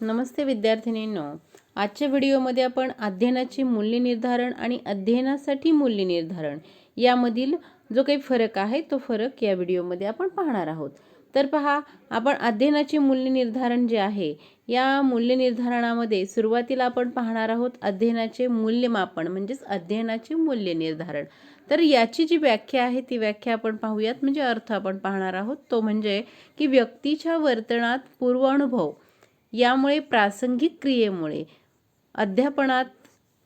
नमस्ते विद्यार्थिनींनो, आजच्या व्हिडिओमध्ये आपण अध्ययनाचे मूल्य निर्धारण आणि अध्ययनासाठी मूल्य निर्धारण यामधील जो काही फरक आहे तो फरक या व्हिडिओमध्ये आपण पाहणार आहोत. तर पहा, आपण अध्ययनाचे मूल्य निर्धारण जे आहे या मूल्य निर्धारणामध्ये सुरुवातीला आपण पाहणार आहोत अध्ययनाचे मूल्यमापन म्हणजेच अध्ययनाचे मूल्य निर्धारण. तर याची जी व्याख्या आहे ती व्याख्या आपण पाहूयात, म्हणजे अर्थ आपण पाहणार आहोत. तो म्हणजे की व्यक्तीच्या वर्तनात पूर्वानुभव यामुळे प्रासंगिक क्रियेमुळे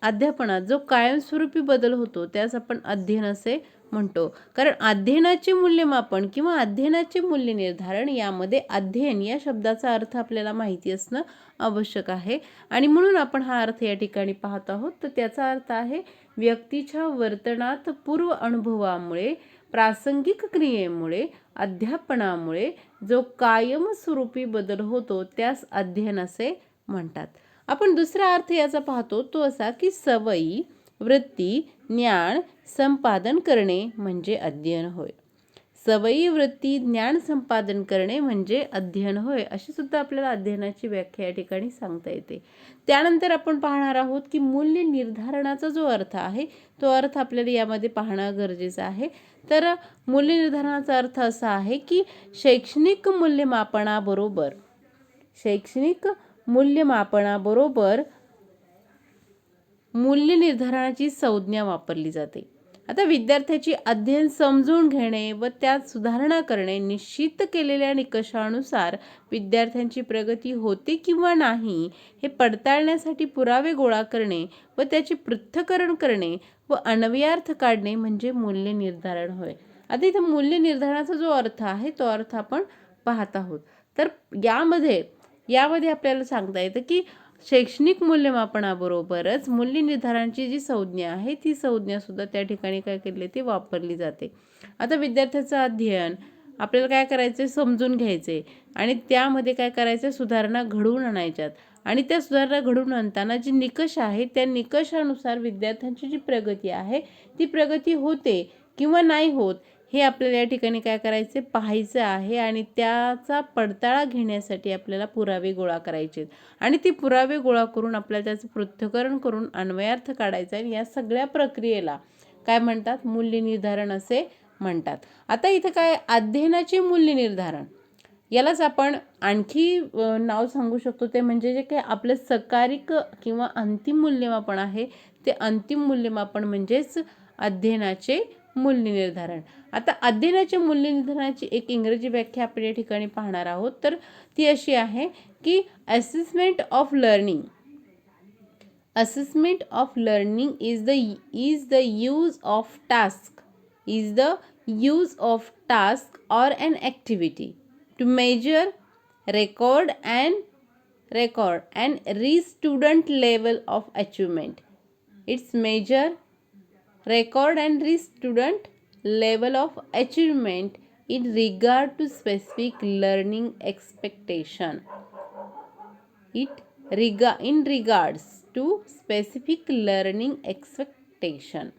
अध्यापनात जो कायमस्वरूपी बदल होतो त्यास आपण अध्ययन असे म्हणतो. कारण अध्ययनाचे मूल्यमापन किंवा अध्ययनाचे मूल्य निर्धारण यामध्ये अध्ययन या शब्दाचा अर्थ आपल्याला माहिती असणं आवश्यक आहे आणि म्हणून आपण हा अर्थ या ठिकाणी पाहत आहोत. तर त्याचा अर्थ आहे व्यक्तीच्या वर्तनात पूर्व अनुभवामुळे प्रासंगिक क्रियेमुळे अध्यापनामुळे जो कायमस्वरूपी बदल होतो त्यास अध्ययन असे म्हणतात. आपण दुसरा अर्थ याचा पाहतो तो असा की सवयी, वृत्ती, ज्ञान संपादन करणे म्हणजे अध्ययन होय. सवयी, वृत्ती, ज्ञान संपादन करणे म्हणजे अध्ययन होय, अशी सुद्धा आपल्याला अध्ययनाची व्याख्या या ठिकाणी सांगता येते. त्यानंतर आपण पाहणार आहोत की मूल्य निर्धारणाचा जो अर्थ आहे तो अर्थ आपल्याला यामध्ये पाहणं गरजेचं आहे. तर मूल्य निर्धारणाचा अर्थ असा आहे की शैक्षणिक मूल्यमापनाबरोबर मूल्य निर्धारणाची संज्ञा वापरली जाते. आता विद्यार्थ्याची अध्ययन समजून घेणे व त्यात सुधारणा करणे, निश्चित केलेल्या निकषानुसार विद्यार्थ्यांची प्रगती होते किंवा नाही हे पडताळण्यासाठी पुरावे गोळा करणे व त्याचे पृथक्करण करणे व अन्वयार्थ काढणे म्हणजे मूल्य निर्धारण होय. आता इथे मूल्य निर्धारणाचा जो अर्थ आहे तो अर्थ आपण पाहत आहोत. तर यामध्ये आपल्याला सांगता येतं की शैक्षणिक मूल्यमापनाबरोबरच मूल्य निर्धारणाची जी संज्ञा आहे ती संज्ञा सुद्धा त्या ठिकाणी काय केली ते वापरली जाते. आता विद्यार्थ्याचं अध्ययन आपल्याला काय करायचं, समजून घ्यायचे आणि त्यामध्ये काय करायचं, सुधारणा घडवून आणायच्यात आणि त्या सुधारणा घडवून आणताना जे निकष आहे त्या निकषानुसार विद्यार्थ्यांची जी प्रगती आहे ती प्रगती होते किंवा नाही होत हे आपल्याला या ठिकाणी काय करायचे, पाहायचं आहे आणि त्याचा पडताळा घेण्यासाठी आपल्याला पुरावे गोळा करायचे आणि ती पुरावे गोळा करून आपल्याला त्याचं पृथक्करण करून अन्वयार्थ काढायचा आणि या सगळ्या प्रक्रियेला काय म्हणतात, मूल्य निर्धारण असे म्हणतात. आता इथं काय, अध्ययनाचे मूल्य निर्धारण यालाच आपण आणखी नाव सांगू शकतो ते म्हणजे जे काही आपलं सकारिक किंवा अंतिम मूल्यमापन आहे ते अंतिम मूल्यमापन म्हणजेच अध्ययनाचे मूल्य निर्धारण. आता अध्ययनाच्या मूल्य निर्धारणाची एक इंग्रजी व्याख्या आपण या ठिकाणी पाहणार आहोत. तर ती अशी आहे की assessment of learning is the use of task or an activity to measure, record and reach student level of achievement. It's measure, record and reach student level of achievement in regard to specific learning expectation. In regards to specific learning expectation.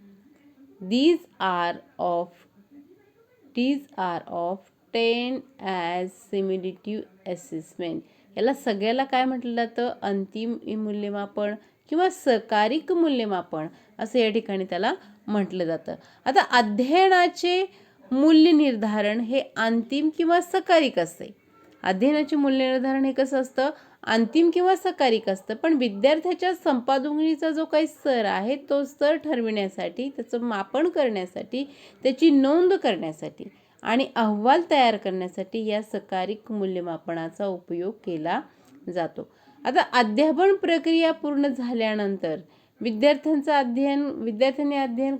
These are of 10 as summative assessment. याला सगळ्याला काय म्हटलं जातं, अंतिम मूल्यमापन किंवा सकारिक मूल्यमापन असं या ठिकाणी त्याला म्हटलं जातं. आता अध्ययनाचे मूल्य निर्धारण हे अंतिम किंवा सकारिक असते. अध्ययनाचे मूल्य निर्धारण हे कसं असतं, अंतिम किंवा सकारिक असतं. पण विद्यार्थ्याच्या संपादनाचा जो काही स्तर आहे तो स्तर ठरविण्यासाठी, त्याचं मापन करण्यासाठी, त्याची नोंद करण्यासाठी आणि अहवाल तयार करण्यासाठी या सकारिक मूल्यमापनाचा उपयोग केला जातो. आता अध्यापन प्रक्रिया पूर्ण झाल्यानंतर विद्यार्थ्यांनी अध्ययन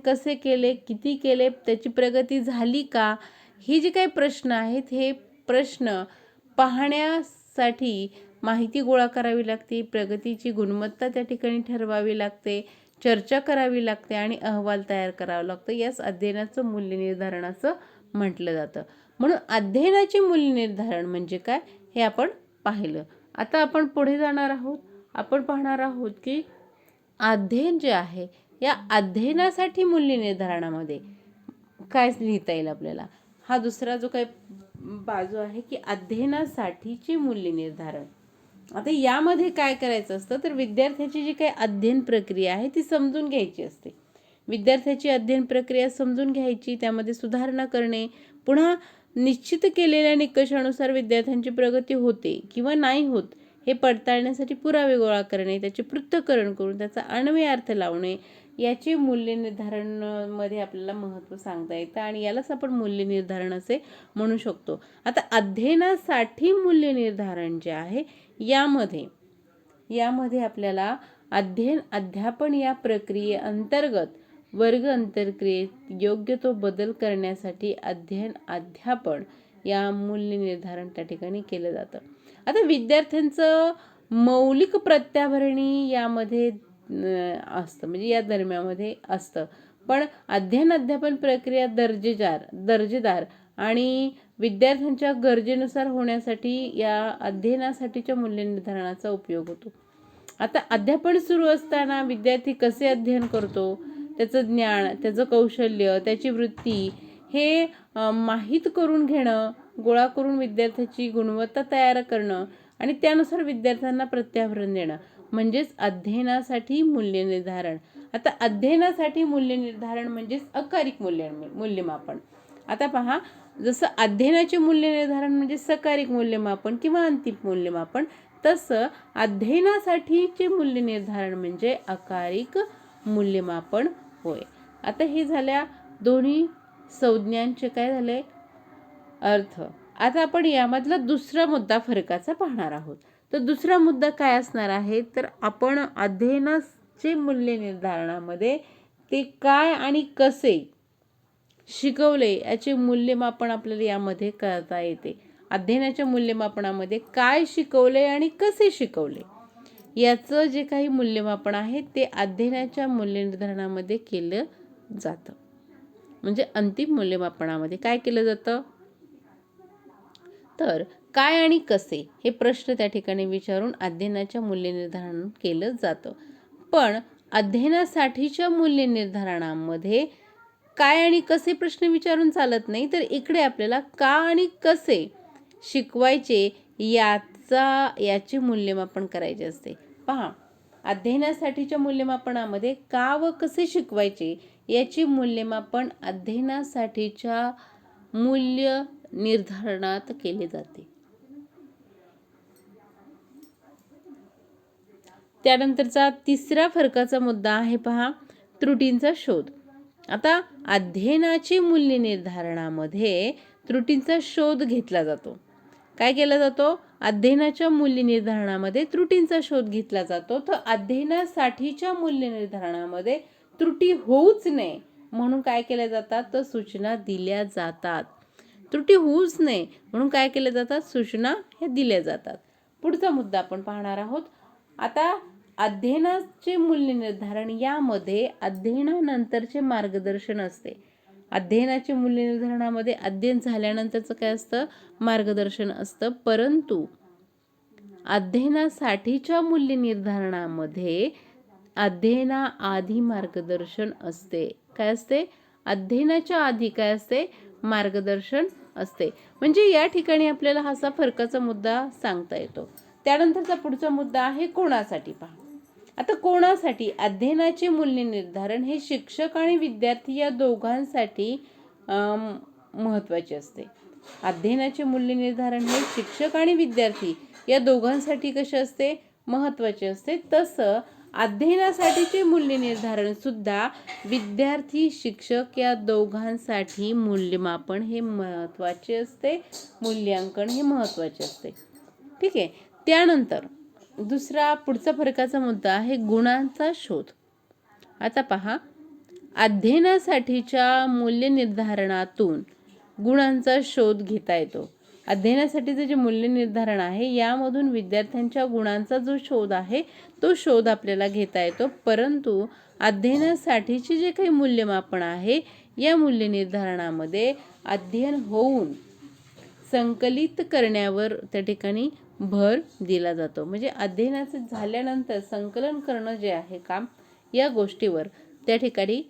कसे केले, किती केले, त्याची प्रगती झाली का, हे जे काही प्रश्न आहेत हे प्रश्न पाहण्यासाठी माहिती गोळा करावी लागते, प्रगतीची गुणवत्ता त्या ठिकाणी ठरवावी लागते, चर्चा करावी लागते आणि अहवाल तयार करावा लागतो. यास अध्ययनाचं मूल्य निर्धारण असं म्हटलं जातं. म्हणून अध्ययनाचे मूल्य निर्धारण म्हणजे काय हे आपण पाहिलं. आता आपण पुढे जाणार आहोत. आपण पाहणार आहोत की अध्ययन जे आहे या अध्ययनासाठी मूल्य निर्धारणामध्ये काय लिहिता येईल आपल्याला. हा दुसरा जो काही बाजू आहे की अध्ययनासाठीचे मूल्य निर्धारण. आता यामध्ये काय करायचं असतं तर विद्यार्थ्याची जी काही अध्ययन प्रक्रिया आहे ती समजून घ्यायची असते. विद्यार्थ्याची अध्ययन प्रक्रिया समजून घ्यायची, त्यामध्ये सुधारणा करणे, पुन्हा निश्चित केलेल्या निकषानुसार विद्यार्थ्यांची प्रगती होते किंवा नाही होत हे पडताळण्यासाठी पुरावे गोळा करणे, त्याचे पृथक्करण करून त्याचा अन्वय अर्थ लावणे, याचे मूल्य निर्धारणमध्ये आपल्याला महत्त्व सांगता येतं आणि यालाच आपण मूल्य निर्धारण असे म्हणू शकतो. आता अध्ययनासाठी मूल्य निर्धारण जे आहे यामध्ये आपल्याला अध्ययन अध्यापन या प्रक्रियेअंतर्गत वर्ग अंतर्क्रियेत योग्य तो बदल करण्यासाठी अध्ययन अध्यापन या मूल्य निर्धारण त्या ठिकाणी केलं जातं. आता विद्यार्थ्यांचं मौलिक प्रत्याभरणी यामध्ये असतं, म्हणजे या दरम्यामध्ये असतं. पण अध्ययन अध्यापन प्रक्रिया दर्जेदार आणि विद्यार्थ्यांच्या गरजेनुसार होण्यासाठी या अध्ययनासाठीच्या मूल्य निर्धारणाचा उपयोग होतो. आता अध्यापन सुरू असताना विद्यार्थी कसे अध्ययन करतो, त्याचं ज्ञान, त्याचं कौशल्य, त्याची वृत्ती हे माहीत करून घेणं, गोळा करून विद्यार्थ्याची गुणवत्ता तयार करणं आणि त्यानुसार विद्यार्थ्यांना प्रत्याभरण देणं म्हणजेच अध्ययनासाठी मूल्य निर्धारण. आता अध्ययनासाठी मूल्य निर्धारण म्हणजेच अकारिक मूल्यमापन. आता पहा, जसं अध्ययनाचे मूल्य निर्धारण म्हणजे सकारिक मूल्यमापन किंवा अंतिम मूल्यमापन, तसं अध्ययनासाठीचे मूल्य निर्धारण म्हणजे अकारिक मूल्यमापन होय. आता हे झाल्या दोन्ही संज्ञांचे काय झाले अर्थ. आता आपण यामधला दुसरा मुद्दा फरकाचा पाहणार आहोत. तर दुसरा मुद्दा काय असणार आहे तर आपण अध्ययनाचे मूल्य निर्धारणामध्ये ते काय आणि कसे शिकवले याचे मूल्यमापन आपल्याला यामध्ये करता येते. अध्ययनाच्या मूल्यमापनामध्ये काय शिकवले आणि कसे शिकवले याचं जे काही मूल्यमापन आहे ते अध्ययनाच्या मूल्य निर्धारणामध्ये केलं जातं. म्हणजे अंतिम मूल्यमापनामध्ये काय केलं जातं तर काय आणि कसे हे प्रश्न त्या ठिकाणी विचारून अध्ययनाच्या मूल्य निर्धारण केलं जातं. पण अध्ययनासाठीच्या मूल्य निर्धारणामध्ये काय आणि कसे प्रश्न विचारून चालत नाही, तर इकडे आपल्याला का आणि कसे शिकवायचे याचे मूल्यमापन करायचे असते. पहा, अध्ययनासाठीच्या मूल्यमापनामध्ये का व कसे शिकवायचे याचे मूल्यमापन अध्ययनासाठीच्या मूल्य निर्धारणात केले जाते. त्यानंतरचा तिसरा फरकाचा मुद्दा आहे पहा, त्रुटींचा शोध. आता अध्ययनाचे मूल्य निर्धारणामध्ये त्रुटींचा शोध घेतला जातो. काय केला जातो? अध्ययनाच्या मूल्य निर्धारणामध्ये त्रुटींचा शोध घेतला जातो. तर अध्ययनासाठीच्या मूल्य निर्धारणामध्ये त्रुटी होऊच नये म्हणून काय केल्या जातात तर सूचना दिल्या जातात. त्रुटी होऊच नये म्हणून काय केल्या जातात सूचना हे दिल्या जातात. पुढचा मुद्दा आपण पाहणार आहोत. आता अध्ययनाचे मूल्य निर्धारण यामध्ये अध्ययनानंतरचे मार्गदर्शन असते. अध्ययनाचे मूल्य निर्धारणामध्ये अध्ययन झाल्यानंतरचं काय असतं मार्गदर्शन असतं. परंतु अध्ययनासाठीच्या मूल्य निर्धारणामध्ये अध्ययनाआधी मार्गदर्शन असते. काय असते? अध्ययनाच्या आधी काय असते मार्गदर्शन असते. म्हणजे या ठिकाणी आपल्याला असा फरकाचा मुद्दा सांगता येतो. त्यानंतरचा पुढचा मुद्दा आहे कोणासाठी. पहा, आता कोणासाठी अध्ययनाचे मूल्य निर्धारण हे शिक्षक आणि विद्यार्थी या दोघांसाठी महत्त्वाचे असते. अध्ययनाचे मूल्य निर्धारण हे शिक्षक आणि विद्यार्थी या दोघांसाठी कसे असते महत्त्वाचे असते. तसं अध्ययनासाठीचे मूल्य निर्धारण सुद्धा विद्यार्थी शिक्षक या दोघांसाठी मूल्यमापन हे महत्त्वाचे असते, मूल्यांकन हे महत्त्वाचे असते. ठीक आहे. त्यानंतर दुसरा पुढचा फरकाचा मुद्दा आहे गुणांचा शोध. आता पहा, अध्ययनासाठीच्या मूल्य निर्धारणातून गुणांचा शोध घेता येतो. अध्ययनासाठीचे जे मूल्य निर्धारण आहे यामधून विद्यार्थ्यांच्या गुणांचा जो शोध आहे तो शोध आपल्याला घेता येतो. परंतु अध्ययनासाठीचे जे काही मूल्यमापन आहे या मूल्य निर्धारणामध्ये अध्ययन होऊन संकलित करण्यावर त्या ठिकाणी भर दिला जातो. म्हणजे अध्ययनाचं झाल्यानंतर संकलन करणं जे आहे काम या गोष्टीवर त्या ठिकाणी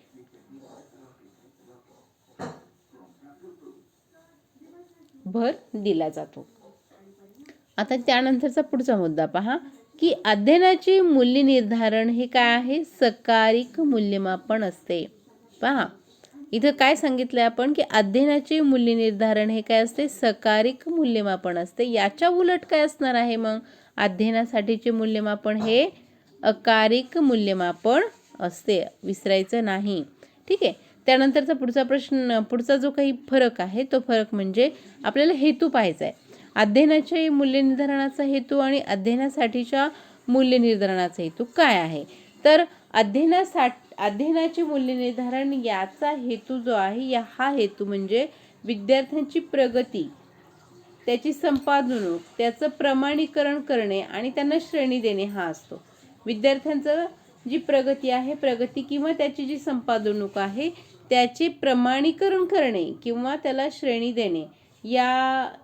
भर दिला जातो. आता त्यानंतरचा पुढचा मुद्दा पहा की अध्ययनाचे मूल्य निर्धारण हे काय आहे? सकारिक मूल्यमापन असते. पहा इथं काय सांगितलंय आपण की अध्ययनाचे मूल्य निर्धारण हे काय असते? सकारिक मूल्यमापन असते. याच्या उलट काय असणार आहे मग? अध्ययनासाठीचे मूल्यमापन हे अकारिक मूल्यमापन असते, विसरायचं नाही. ठीक आहे. त्यानंतरचा पुढचा जो काही फरक आहे तो फरक म्हणजे आपल्याला हेतू पाहायचा आहे. अध्ययनाचे मूल्य निर्धारणाचा हेतू आणि अध्ययनासाठीच्या मूल्य निर्धारणाचा हेतू काय आहे? तर अध्ययनाचे मूल्य निर्धारण याचा हेतू जो आहे हा हेतू म्हणजे विद्यार्थ्यांची प्रगती, त्याची संपादनूक, त्याचं प्रमाणीकरण करणे आणि त्यांना श्रेणी देणे हा असतो. विद्यार्थ्यांचं जी प्रगती आहे, प्रगती किंवा त्याची जी संपादनूक आहे त्याचे प्रमाणीकरण करणे किंवा त्याला श्रेणी देणे,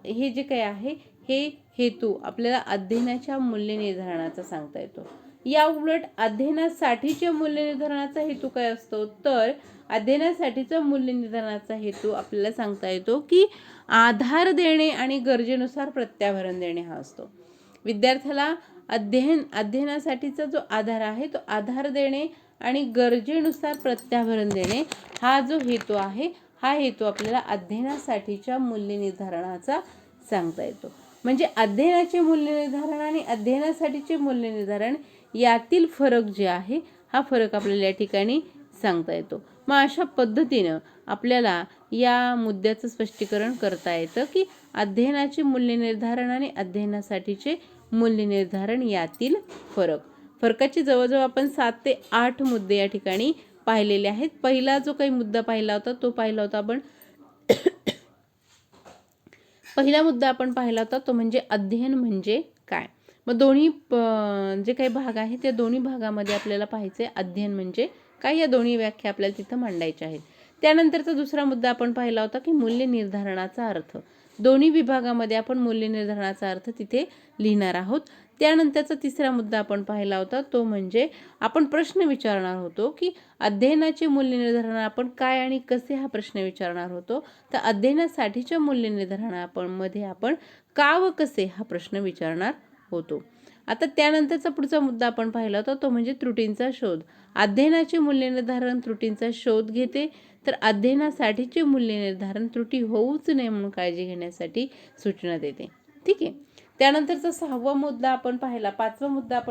हे जे काही आहे हे हेतू आपल्याला अध्ययनाच्या मूल्य निर्धारणाचा सांगता येतो. या उलट अध्ययनासाठीच्या मूल्य निर्धारणाचा हेतू काय असतो? तर अध्ययनासाठीचा मूल्य निर्धारणाचा हेतू आपल्याला सांगता येतो की आधार देणे आणि गरजेनुसार प्रत्याभरण देणे हा असतो. विद्यार्थ्याला अध्ययनासाठीचा जो आधार आहे तो आधार देणे आणि गरजेनुसार प्रत्याभरण देणे हा जो हेतू आहे हा हेतू आपल्याला अध्ययनासाठीच्या मूल्य निर्धारणाचा सांगता येतो. म्हणजे अध्ययनाचे मूल्य निर्धारण आणि अध्ययनासाठीचे मूल्य निर्धारण यातील फरक जे आहे हा फरक आपल्याला या ठिकाणी सांगता येतो. मग अशा पद्धतीनं आपल्याला या मुद्द्याचं स्पष्टीकरण करता येतं की अध्ययनाचे मूल्य निर्धारण आणि अध्ययनासाठीचे मूल्य निर्धारण यातील फरकाची जवळजवळ आपण 7 ते 8 मुद्दे या ठिकाणी पाहिलेले आहेत. पहिला जो काही मुद्दा पाहिला होता आपण पहिला मुद्दा आपण पाहिला होता तो म्हणजे अध्ययन म्हणजे काय. मग दोन्ही जे काही भाग आहे त्या दोन्ही भागामध्ये आपल्याला पाहायचे अध्ययन म्हणजे काय, या दोन्ही व्याख्या आपल्याला तिथं मांडायच्या आहेत. त्यानंतरचा दुसरा मुद्दा आपण पाहिला होता की मूल्य निर्धारणाचा अर्थ. दोन्ही विभागामध्ये आपण मूल्य निर्धारणाचा अर्थ तिथे लिहिणार आहोत. त्यानंतरचा तिसरा मुद्दा आपण पाहिला होता तो म्हणजे आपण प्रश्न विचारणार होतो की अध्ययनाचे मूल्य निर्धारण आपण काय आणि कसे हा प्रश्न विचारणार होतो. तर अध्ययनासाठीच्या मूल्य निर्धारणामध्ये आपण का व कसे हा प्रश्न विचारणार होतो. आता त्यानंतरचा पुढचा मुद्दा आपण पाहिला होता तो म्हणजे त्रुटींचा शोध. अध्ययनाचे मूल्य निर्धारण त्रुटींचा शोध घेते, तर अध्ययनासाठीचे मूल्य निर्धारण त्रुटी होऊच नये म्हणून काळजी घेण्यासाठी सूचना देते. ठीक आहे. त्यानंतरचा पाचवा मुद्दा आपण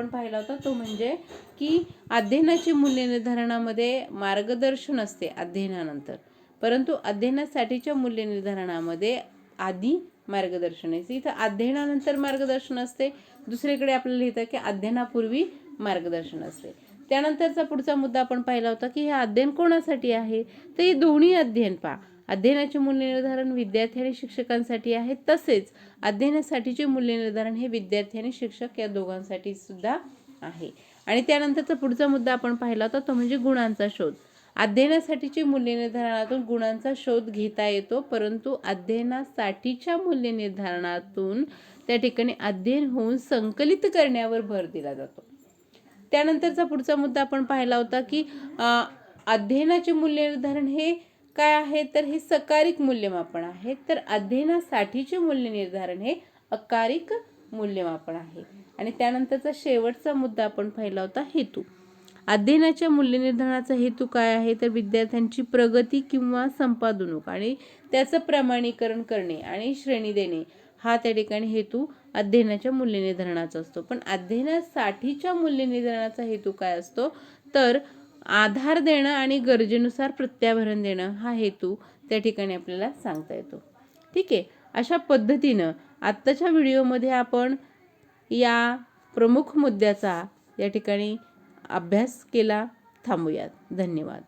पाहिला होता तो म्हणजे की अध्ययनाचे मूल्य निर्धारणामध्ये मार्गदर्शन असते अध्ययनानंतर, परंतु अध्ययनासाठीच्या मूल्य निर्धारणामध्ये आधी मार्गदर्शन असते. इथं अध्ययनानंतर मार्गदर्शन असते, दुसरीकडे आपल्याला लिहितं की अध्ययनापूर्वी मार्गदर्शन असते. त्यानंतरचा पुढचा मुद्दा आपण पाहिला होता की हे अध्ययन कोणासाठी आहे. तर हे दोन्ही अध्ययन पहा, अध्ययनाचे मूल्य निर्धारण विद्यार्थी आणि शिक्षकांसाठी आहे, तसेच अध्ययनासाठीचे मूल्य निर्धारण हे विद्यार्थी आणि शिक्षक या दोघांसाठी सुद्धा आहे. आणि त्यानंतरचा पुढचा मुद्दा आपण पाहिला होता तो म्हणजे गुणांचा शोध. अध्ययनासाठीचे मूल्य निर्धारणातून गुणांचा शोध घेता येतो, परंतु अध्ययनासाठीच्या मूल्य निर्धारणातून त्या ठिकाणी अध्ययन होऊन संकलित करण्यावर भर दिला जातो. त्यानंतरचा पुढचा मुद्दा आपण पाहिला होता की अध्ययनाचे मूल्य निर्धारण हे काय आहे, तर हे सकारिक मूल्यमापन आहे, तर अध्ययनासाठीचे मूल्य निर्धारण हे अकारिक मूल्यमापन आहे. आणि त्यानंतरचा शेवटचा मुद्दा आपण पाहिला होता हेतू. अध्ययनाच्या मूल्य निर्धारणाचा हेतू काय आहे, तर विद्यार्थ्यांची प्रगती किंवा संपादनूक आणि त्याचं प्रमाणीकरण करणे आणि श्रेणी देणे हा त्या ठिकाणी हेतू अध्ययनाच्या मूल्य निर्धारणाचा असतो. पण अध्ययनासाठीच्या मूल्य निर्धारणाचा हेतू काय असतो, तर आधार देणं आणि गरजेनुसार प्रत्याभरण देणं हा हेतू त्या ठिकाणी आपल्याला सांगता येतो. ठीक आहे. अशा पद्धतीनं आत्ताच्या व्हिडिओमध्ये आपण या प्रमुख मुद्द्याचा या ठिकाणी अभ्यास केला. थांबूयात. धन्यवाद.